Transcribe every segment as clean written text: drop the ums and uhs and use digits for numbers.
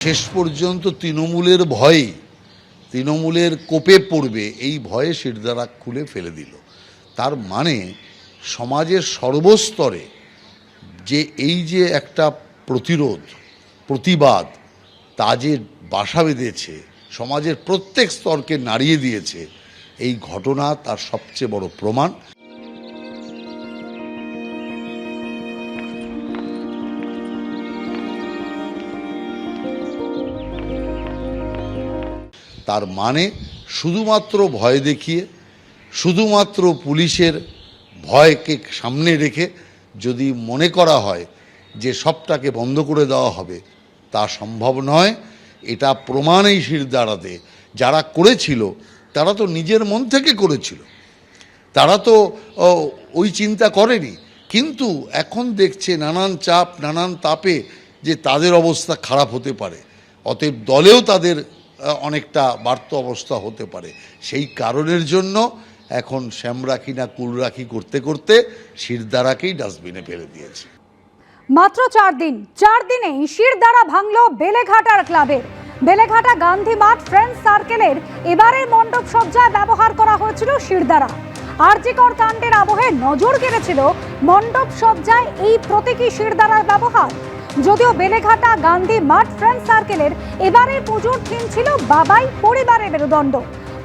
শেষ পর্যন্ত তৃণমূলের ভয়ে, তৃণমূলের কোপে পড়বে এই ভয়ে শিরদাঁড়া খুলে ফেলে দিল। তার মানে সমাজের সর্বস্তরে যে এই যে একটা প্রতিরোধ, প্রতিবাদ, তা যে বাসা বেঁধেছে, সমাজের প্রত্যেক স্তরকে নাড়িয়ে দিয়েছে, এই ঘটনা তার সবচেয়ে বড় প্রমাণ। তার মানে শুধুমাত্র ভয় দেখিয়ে, শুধুমাত্র পুলিশের ভয়কে সামনে রেখে যদি মনে করা হয় যে সবটাকে বন্ধ করে দেওয়া হবে, তা সম্ভব নয়। এটা প্রমাণেই শিরদাঁড়াতে যারা করেছিল তারা তো নিজের মন থেকে করেছিল, তারা তো ওই চিন্তা করেনি। কিন্তু এখন দেখছে নানান চাপ, নানান তাপে যে তাদের অবস্থা খারাপ হতে পারে, অতএব দলেও তাদের অনেকটা বাড়ত অবস্থা হতে পারে। সেই কারণের জন্য এখন শ্যামরাখি না কুলরাখি করতে করতে শিরদাঁড়াকেই ডাস্টবিনে ফেলে দিয়েছে। মাত্র 4 দিন, 4 দিনেই শিরদাঁড়া ভাঙল বেলেঘাটার ক্লাবের। বেলেঘাটা গান্ধী মাঠ ফ্রেন্ডস সার্কেলের এবারের মণ্ডপ সজ্জায় ব্যবহার করা হয়েছিল শিরদাঁড়া। আরজিকর কাণ্ডের আবহে নজর কেড়েছিল মণ্ডপ সজ্জায় এই প্রতীকী শিরদাঁড়ার ব্যবহার। যদিও বেলেঘাটা গান্ধী মাঠ ফ্রেন্ডস সার্কেলের এবারের পুজোর থিম ছিল বাবাই পরিবারের মেরুদণ্ড।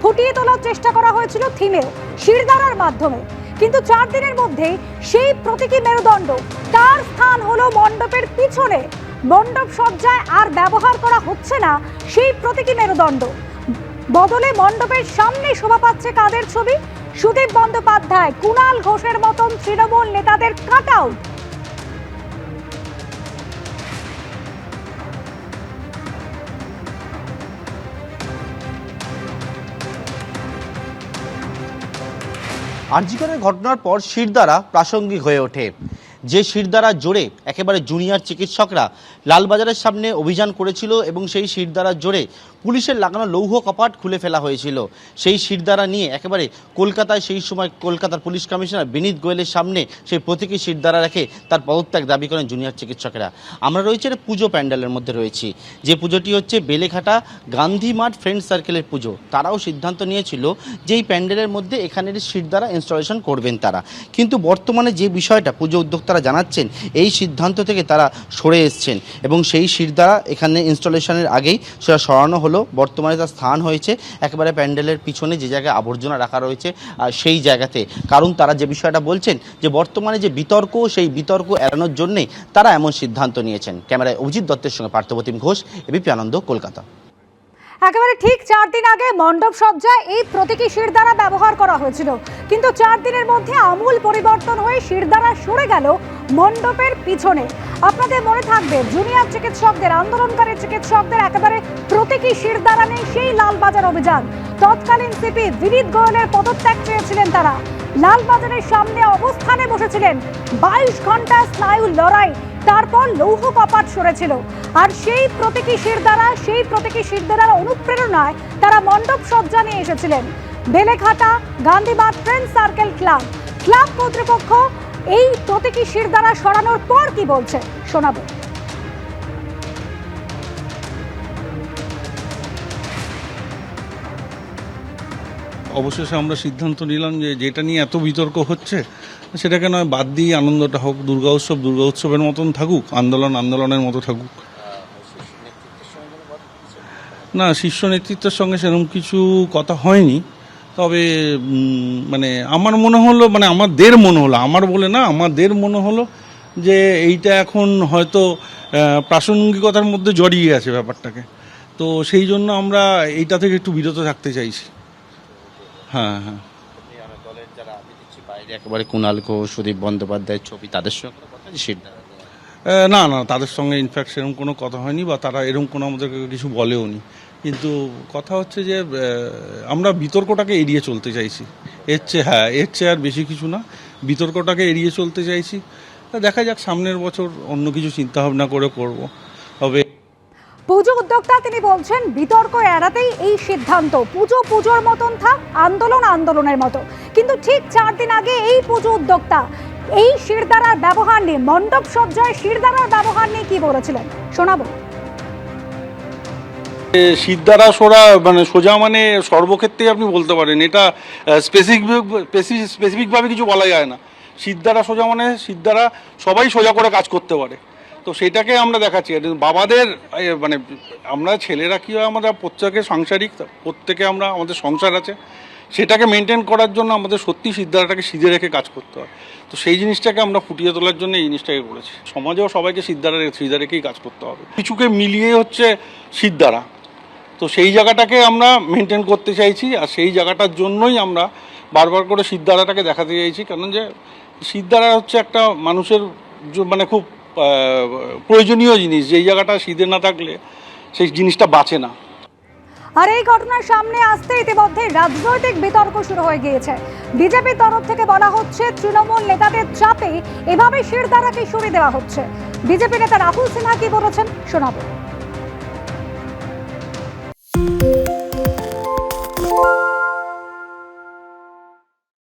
ফুটিয়ে তোলার চেষ্টা করা হয়েছিল থিমেও শিরদাঁড়ার মাধ্যমে, কিন্তু 4 দিনের মধ্যে সেই প্রতীকী মেরুদণ্ড তার স্থান হলো মণ্ডপের পিছনে। মণ্ডপ সজ্জায় আর ব্যবহার করা হচ্ছে না সেই প্রতীকী মেরুদণ্ড, বদলে মণ্ডপের সামনে শোভা পাচ্ছে কাদের ছবি? সুদীপ বন্দ্যোপাধ্যায়, কুণাল ঘোষের মতন তৃণমূল নেতাদের কাট আউট। আরজিকরের ঘটনার পর শিরদাঁড়া প্রাসঙ্গিক হয়ে ওঠে। যে শিরদাঁড়া জোরে একেবারে জুনিয়র চিকিৎসকরা লালবাজারের সামনে অভিযান করেছিল এবং সেই শিরদাঁড়া জোরে পুলিশের লাগানো লৌহ কপাট খুলে ফেলা হয়েছিল, সেই শিরদাঁড়া নিয়ে একেবারে কলকাতায় সেই সময় কলকাতার পুলিশ কমিশনার বিনীত গোয়েলের সামনে সেই প্রতীকী শিরদাঁড়া রেখে তার পদত্যাগ দাবি করেন জুনিয়র চিকিৎসকেরা। আমরা রয়েছে পুজো প্যান্ডেলের মধ্যে রয়েছি, যে পুজোটি হচ্ছে বেলেঘাটা গান্ধী মাঠ ফ্রেন্ডস সার্কেলের পুজো। তারাও সিদ্ধান্ত নিয়েছিল যে এই প্যান্ডেলের মধ্যে এখানের শিরদাঁড়া ইনস্টলেশন করবেন তারা, কিন্তু বর্তমানে যে বিষয়টা পুজো উদ্যোক্তারা জানাচ্ছেন এই সিদ্ধান্ত থেকে তারা সরে এসছেন এবং সেই শিরদাঁড়া এখানে ইনস্টলেশনের আগেই সেটা সরানো হলো। বর্তমানে তার স্থান হয়েছে একেবারে প্যান্ডেলের পিছনে যে জায়গায় আবর্জনা রাখা রয়েছে সেই জায়গাতে। কারণ তারা যে বিষয়টা বলছেন যে বর্তমানে যে বিতর্ক, সেই বিতর্ক এড়ানোর জন্যেই তারা এমন সিদ্ধান্ত নিয়েছেন। ক্যামেরায় অভিজিৎ দত্তের সঙ্গে পার্থপ্রতিম ঘোষ, এবিপি আনন্দ, কলকাতা। একেবারে ঠিক 4 দিন আগে মণ্ডপ সজ্জায় এই প্রতীকী শিরদাঁড়া ব্যবহার করা হয়েছিল, কিন্তু 4 দিনের মধ্যে আমূল পরিবর্তন হয়ে শিরদাঁড়া সরে গেল মণ্ডপের পিছনে। আপনাদের মনে থাকবে জুনিয়র চিকিৎসকদের, আন্দোলনকারী চিকিৎসকদের একেবারে প্রতীকী শিরদাঁড়া নেই সেই লালবাজার অভিযান। তৎকালীন সিপি বিনীত গোয়েলের পদত্যাগ চেয়েছিলেন তারা। লালবাজারের সামনে অবস্থানে বসেছিলেন, 22 ঘন্টা স্নায়ু লড়াই, তারপর লৌহ কপাট সরেছিল। আর সেই প্রতীকী শিরদাঁড়ার অনুপ্রেরণায় তারা মণ্ডপ সজ্জা নিয়ে এসেছিলেন। বেলেঘাটা গান্ধী মাঠ ফ্রেন্ডস সার্কেল ক্লাব কর্তৃপক্ষ এই প্রতীকী শিরদাঁড়া সরানোর পর কি বলছে শোনাবো। অবশেষে আমরা সিদ্ধান্ত নিলাম যে যেটা নিয়ে এত বিতর্ক হচ্ছে সেটাকে নয় বাদ দিয়ে আনন্দটা হোক, দুর্গা উৎসবের মতন থাকুক, আন্দোলনের মতো থাকুক। না, শীর্ষ নেতৃত্বের সঙ্গে সেরকম কিছু কথা হয়নি, তবে মানে আমাদের মনে হলো যে এইটা এখন হয়তো প্রাসঙ্গিকতার মধ্যে জড়িয়ে আছে ব্যাপারটাকে, তো সেই জন্য আমরা এইটা থেকে একটু বিরত থাকতে চাইছি। হ্যাঁ, দলের যারা বাইরে একেবারে কুণাল ঘোষ, সুদীপ বন্দ্যোপাধ্যায়ের ছবি, তাদের সঙ্গে কথা না, তাদের সঙ্গে ইনফ্যাক্ট সেরকম কোনো কথা হয়নি, বা তারা এরকম কোনো আমাদেরকে কিছু বলেও নি। কিন্তু কথা হচ্ছে যে আমরা বিতর্কটাকে এড়িয়ে চলতে চাইছি, এর চেয়ে আর বেশি কিছু না। বিতর্কটাকে এড়িয়ে চলতে চাইছি, দেখা যাক সামনের বছর অন্য কিছু চিন্তাভাবনা করে করব। তবে পুজো উদ্যোক্তা তিনি বলছেন বিতর্ক এড়াতেই এই সিদ্ধান্ত। পুজোর মতন থাক, আন্দোলনের মতো। কিন্তু ঠিক 4 দিন আগে এই পুজো উদ্যোক্তা এই শিরদাঁড়ার ব্যবহার নিয়ে, মণ্ডপ সজ্জায় শিরদাঁড়ার ব্যবহার নিয়ে কি বলেছিলেন শোনাবো। সিদ্ধারা সোজা মানে সোজা মানে সর্বক্ষেত্রেই আপনি বলতে পারেন, এটা স্পেসিফিকভাবে কিছু বলা যায় না। সিদ্ধারা সোজা মানে সিদ্ধারা সবাই সোজা করে কাজ করতে পারে, তো সেটাকে আমরা দেখাচ্ছি। বাবাদের মানে আমরা ছেলেরা কী হয়, আমরা প্রত্যেকে সাংসারিক, প্রত্যেকে আমরা আমাদের সংসার আছে, সেটাকে মেনটেন করার জন্য আমাদের সত্যি সিদ্ধারাটাকে সিধে রেখে কাজ করতে হয়। তো সেই জিনিসটাকে আমরা ফুটিয়ে তোলার জন্য এই জিনিসটাকে করেছি। সমাজেও সবাইকে সিধে রেখেই কাজ করতে হবে, কিছুকে মিলিয়ে হচ্ছে সিদ্ধারা। তো সেই জায়গাটাকে আমরা মেনটেন করতে চাইছি, আর সেই জায়গাটার জন্যই আমরা বারবার করে সিদ্ধারাটাকে দেখাতে চাইছি। কারণ যে সিদ্ধারা হচ্ছে একটা মানুষের মানে খুব প্রয়োজনীয় জিনিস, যেই জায়গাটা সিধে না থাকলে সেই জিনিসটা বাঁচে না। আর এই ঘটনার সামনে আসতে ইতিমধ্যে রাজনৈতিক বিতর্ক শুরু হয়ে গিয়েছে। বিজেপির তরফ থেকে বলা হচ্ছে তৃণমূল নেতাদের চাপে এভাবে শিরদাঁড়াকে সরিয়ে দেওয়া হচ্ছে। বিজেপি নেতা রাহুল সিনহা কি বলেছেন শোনাবো।